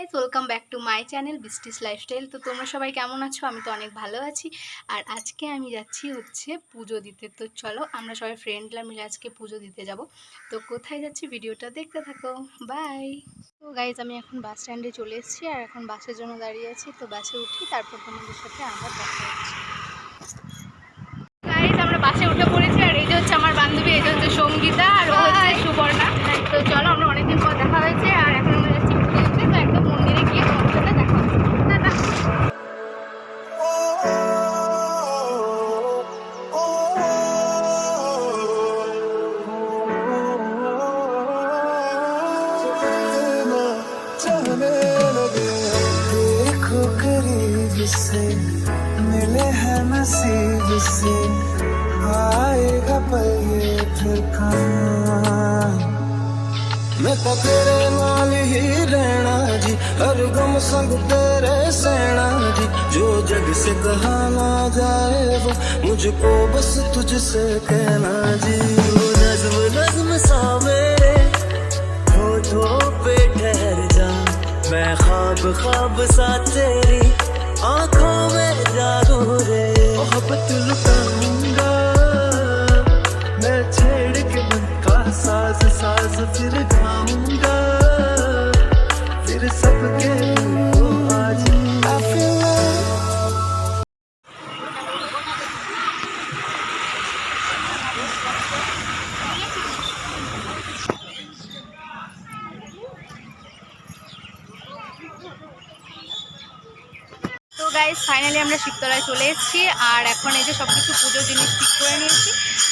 Guys, welcome back to my channel বৃষ্টিস lifestyle. তো তোমরা সবাই কেমন আছো? আমি তো অনেক ভালো আছি। আর আজকে আমি যাচ্ছি হচ্ছে পুজো দিতে। তো চলো আমরা সবাই ফ্রেন্ডরা মিলে আজকে পুজো দিতে যাব। তো কোথায় যাচ্ছি ভিডিওটা দেখতে থাকো। বাই। তো গাইস, আমি এখন বাস স্ট্যান্ডে চলে এসেছি আর এখন বাসের জন্য দাঁড়িয়ে আছি। তো বাসে উঠি, তারপর তোমাদের সাথে আবার দেখা হচ্ছে। গাইস, আমরা বাসে উঠে পড়েছি আর এই যে হচ্ছে আমার বান্ধবী, এই যে হচ্ছে সঙ্গীতা আর ও হচ্ছে সুবর্ণা। তো চলো, আমরা অনেকদিন পর দেখা হয়েছে আর এখন আমরা যাচ্ছি পুজো দিতে। তো একদম মন্দিরে গিয়ে তোমাদের সাথে দেখা হচ্ছে। টাটা। मिले हैं नसीब से आएगा पल ये फिर कहाँ मैं तो तेरे नाल ही रहना जी हर गम संग तेरे सहना जी जो जग से कहा ना जाए वो मुझको बस तुझसे कहना जी वो नज्म नज्म सा मेरे होठों पे ठहर जा मैं ख्वाब ख्वाब सा तेरी आँखों में जागो रे मोहब्बत लुटाऊंगा मैं छेड़ के मन का साज साज फिर गाऊंगा फिर सबके दिल को आज I feel love তো গাইস, ফাইনালি আমরা শিবতলায় চলে এসেছি আর এখন এই যে সব কিছু পুজোর জিনিস ঠিক করে নিয়েছি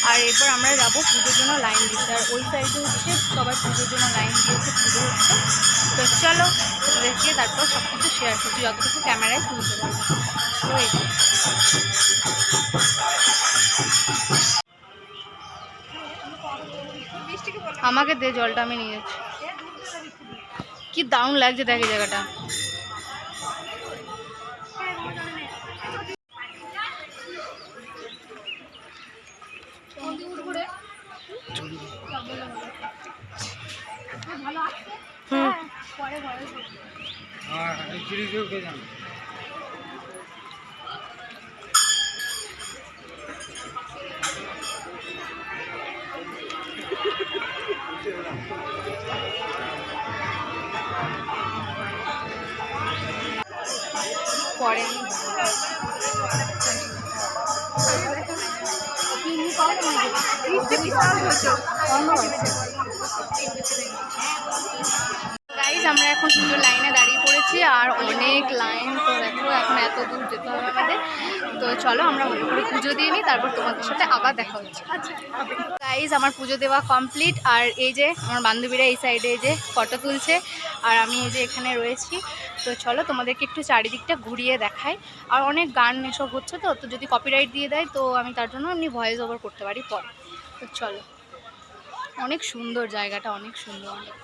আর এরপর আমরা যাবো পুজোর জন্য লাইন দিতে। আর ওই সাইডে হচ্ছে সবাই পুজোর জন্য লাইন দিয়েছে, পুজো হচ্ছে। তো চলো দেখে তারপর সব কিছু শেয়ার করছি যতটুকু ক্যামেরায় তুলতে পারবো। তো এই যে। আমাকে দে জলটা, আমি নিয়ে যাচ্ছি। কি দারুণ লাগছে দেখ এই জায়গাটা। পরে গাইজ, আমরা এখন পুজোর লাইনে দাঁড়িয়ে পড়েছি আর অনেক লাইন। তো দেখো এখন এত দূর যেতে হবে আমাদের। তো চলো আমরা ভালো করে পুজো দিয়ে নিই, তারপর তোমাদের সাথে আবার দেখা হচ্ছে। গাইজ, আমার পুজো দেওয়া কমপ্লিট আর এই যে আমার বান্ধবীরা এই সাইডে এই যে ফটো তুলছে আর আমি এই যে এখানে রয়েছি। তো চলো তোমাদেরকে একটু চারিদিকটা ঘুরিয়ে দেখাই। আর অনেক গান এসব হচ্ছে, তো যদি কপিরাইট দিয়ে দেয় তো আমি তার জন্য এমনি ভয়েস ওভার করতে পারি পরে। তো চলো, অনেক সুন্দর জায়গাটা, অনেক সুন্দর অনেক।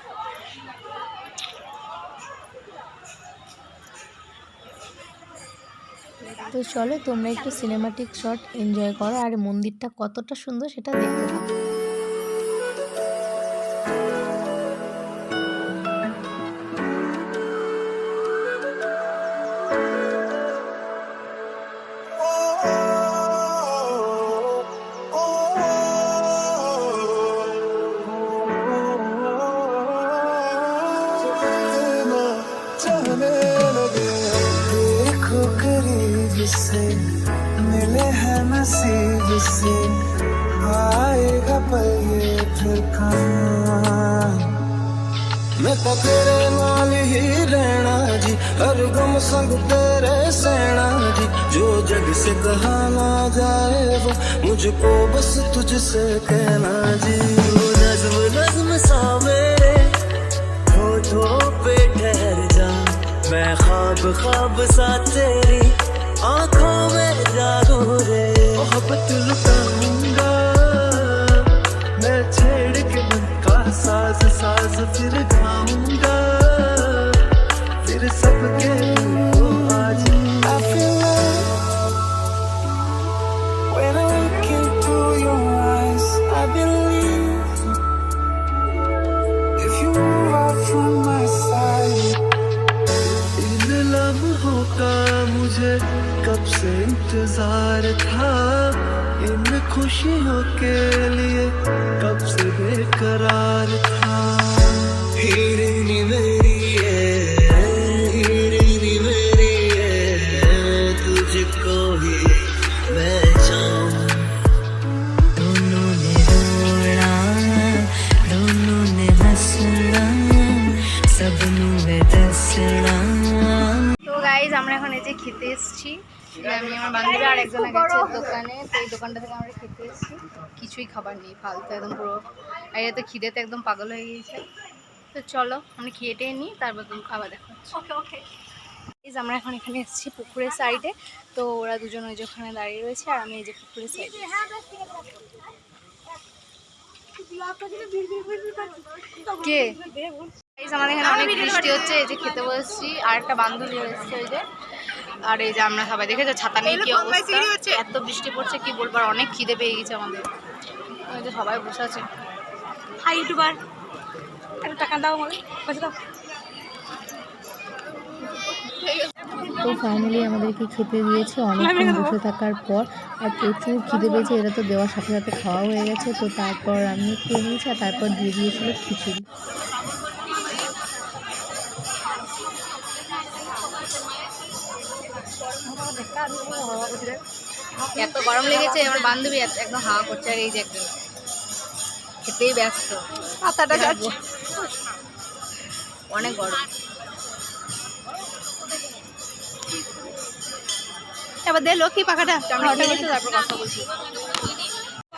তো চলো তোমরা একটু সিনেমাটিক শট এনজয় করো আর মন্দিরটা কতটা সুন্দর সেটা দেখতে থাকো। से मिले हैं नसीब से आएगा पल ये फिर कहाँ मैं तो तेरे नाल ही रहना जी हर गम संग तेरे सहना जी जो जग से कहा ना जाए वो मुझको बस तुझसे कहना जी वो नज्म नज्म सा मेरे होठों पे ठहर जा मैं ख्वाब ख्वाब सा तेरी आँखों में जागो रे मोहब्बत लुटाऊंगा मैं छेड़ के मन का साज साज फिर गाऊंगा फिर सबके दिल को आज I feel love when I look into your eyes I believe if you move out from my side इंतजार था इन खुशियों के लिए कब से बेकरार था हीरे नी मेरी हीरे मेरी तुझको ही मैं चाहूं दोनों ने रोना दोनों ने हंसना सबनू में दसना। তো গাইজ আমরা এখন এই যে খেতে এসেছি, আমি আমার বান্ধবী আর একজন গেছে দোকানে, তো এই দোকানটা থেকে আমরা খেতে এসেছি। কিছুই খাবার নেই, ফালতু একদম পুরো, আর তো খিদেতে একদম পাগল হয়ে গিয়েছে। তো চলো আমরা খেয়ে নিই, তারপর তুমি খাবার দেখাচ্ছি। ওকে ওকে। আমরা এখন এখানে এসেছি পুকুরের সাইডে, তো ওরা দুজন ওই যে ওখানে দাঁড়িয়ে রয়েছে আর আমি এই যে পুকুরের সাইডে। কে আমাদের এখানে অনেক বৃষ্টি হচ্ছে, এই যে খেতে বসছি আর একটা বান্ধবী এসেছে ওই যে, আর এই যে আমরা সবাই দেখেছো ছাতা নেই, কি অবস্থা, এত বৃষ্টি পড়ছে কি বলবো, আর অনেক খিদে পেয়ে গেছে আমাদের। ওই যে সবাই বসে আছে। হাই ইউটিউবার, একটু টাকা দাও আমাকে, পয়সা দাও। তো ফাইনালি আমাদেরকে খেতে দিয়েছে অনেকক্ষণ বসে থাকার পর, আর প্রচুর খিদে পেয়েছে, এটা তো দেওয়ার সাথে সাথে খাওয়া হয়ে গেছে। তো তারপর আমিও খেয়ে নিয়েছি আর তারপর দিয়ে দিয়েছিল খিচুড়ি। এত গরম লেগেছে, আমার বান্ধবী একদম হাওয়া করছে, আর এই যে একদম খেতেই ব্যস্ত, পাতাটা যাচ্ছে, অনেক গরম। এবার দে লক্ষ্মী পাখাটা, তারপর কথা বলছি।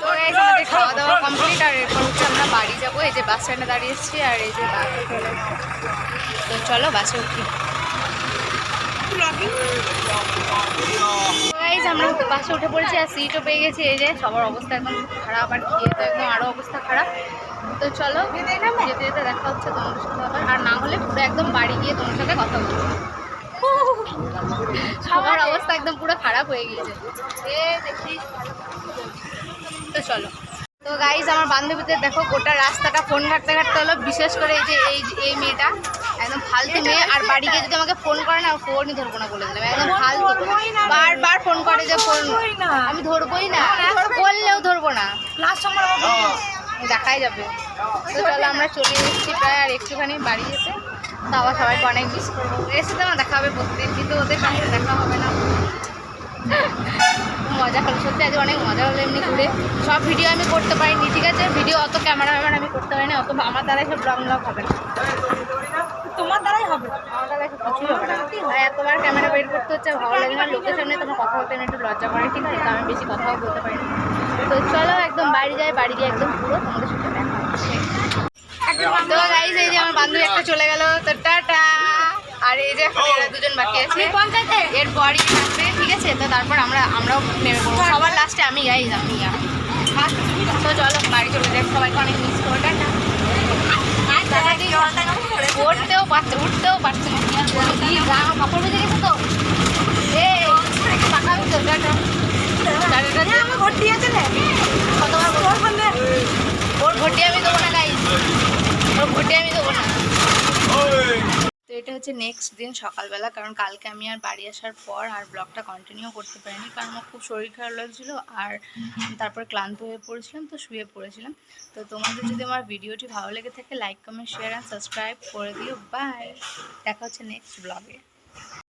তো গাইস আমাদের খাওয়া দাওয়া কমপ্লিট, আর এরপর হচ্ছে আমরা বাড়ি যাবো। এই যে বাস স্ট্যান্ডে দাঁড়িয়ে এসেছি, আর এই যে বাসে চলে এসেছি। তো চলো বাসে উঠি। গাইস আমরা বাসে উঠে পড়েছি আর সিটও পেয়ে গেছি। এই যে সবার অবস্থা একদম খারাপ, আর খেয়ে তো একদম আরও অবস্থা খারাপ। তো চলো যেতে যেতে দেখা হচ্ছে তোমাদের সাথে আবার, আর না হলে পুরো একদম বাড়ি গিয়ে তোমার সাথে কথা বলবো। সবার অবস্থা একদম পুরো খারাপ হয়ে গিয়েছে। তো চলো। তো গাইজ আমার বান্ধবীদের দেখো গোটা রাস্তাটা ফোন ঘাটতে ঘাটতে হলো, বিশেষ করে এই যে এই মেয়েটা একদম ফালতু মেয়ে, আর বাড়ি গিয়ে যদি আমাকে ফোন করে না ফোনই ধরবো না বলে দিলাম, একদম ফালতু, বারবার ফোন করে যে ফোন আমি ধরবোই না, বললেও ধরবো না, দেখাই যাবে। তো চলো আমরা চলে এসেছি প্রায়, আর একটুখানি বাড়ি যেতে। তো আবার সবাইকে অনেক মিস করবো, এসে তো আমার দেখা হবে প্রতিদিন, কিন্তু ওদের সঙ্গে দেখা হবে না। মজা হলো সত্যি, আজ অনেক মজা হলো এমনি ঘুরে। সব ভিডিও আমি করতে পারিনি, ঠিক আছে, ভিডিও অত ক্যামেরাম্যান আমি করতে পারি না, অত আমার দ্বারাই সব ব্লগ হবে না, তোমার দ্বারাই হবে, আমার দ্বারাই সব কিছুই হবে না। আর এতবার ক্যামেরা বের করতে হচ্ছে, ভালো লাগে না, লোকের সামনে তোমার কথা বলতে একটু লজ্জা করে, ঠিক আছে, তো আমি বেশি কথাও বলতে পারি না। তো চলো একদম বাড়ি যাই, বাড়ি গিয়ে একদম পুরো তোমাদের সাথে দেখা হচ্ছে। তো গাইস এই যে আমার বান্ধবী একটা চলে গেল, তো টাটা। আর এই যে এখন এরা দুজন বাকি আছে, এরপরই থাকবে, ঠিক আছে। তো তারপর আমরাও নেমে পড়বো, সবার লাস্টে আমি যাই, তো চলো বাড়ি চলে যাই, সবাইকে অনেক মিস করবো। টাটা। পড়তেও পারছে, উঠতেও পারছে না, কাপড় বেঁধে গেছে তো, পাকাবি তো। টাটা। আমার ভর্তি আছে রে, কতবার ওর ভর্তি আমি দেবো না গাইস, ওর ভর্তি আমি দেবো না। তো এটা হচ্ছে নেক্সট দিন সকালবেলা, কারণ কালকে আমি আর বাড়ি আসার পর আর ব্লগটা কন্টিনিউ করতে পারিনি, কারণ আমার খুব শরীর খারাপ লাগছিলো, আর তারপর ক্লান্ত হয়ে পড়েছিলাম, তো শুয়ে পড়েছিলাম। তো তোমাদের যদি আমার ভিডিওটি ভালো লেগে থাকে like comment share and subscribe করে দিও। বাই, দেখা হচ্ছে নেক্সট ব্লগে।